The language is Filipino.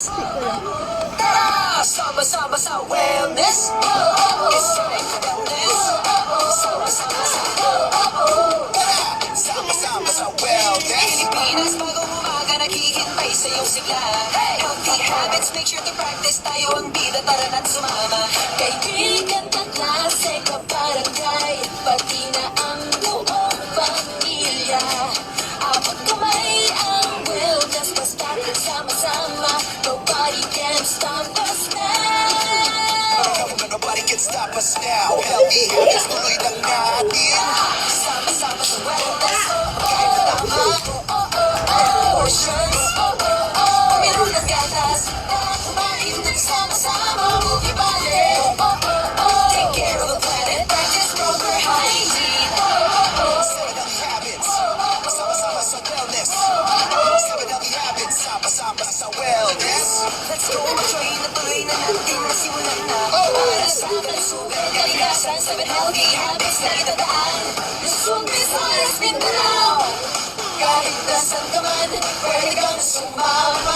Tara! Sama-sama sa wellness. It's time for wellness. Sama-sama sa Sama-sama sa wellness. Pilipinas, bagong umaga naghihintay sa iyong sigla. Healthy habits, make sure to practice. Tayo ang bida, tara na't sumama. Kaibigan, kaklase, kabarangay, pati na ang buong pamilya. Abot kamay ang wellness, basta sama-sama. Nobody can stop us now. Nobody can stop us now. Healthy habits, tuloy lang natin. Sama-sama sa wellness. Kahit na tama, portions. Meron ng gatas. Kumain ng sama-sama, ibale. Take care of the planet. Practice proper hygiene. Seven healthy habits. Sama-sama sa wellness. Seven healthy habits. Sama-sama sa wellness. Let's go, train na tuloy na natin. Masimulan na. Para sa kalusugan, kalikasan. 7 healthy habits na itadaan. Luzon, Visayas, Mindanao. Kahit nasan ka man, pwede kang sumama.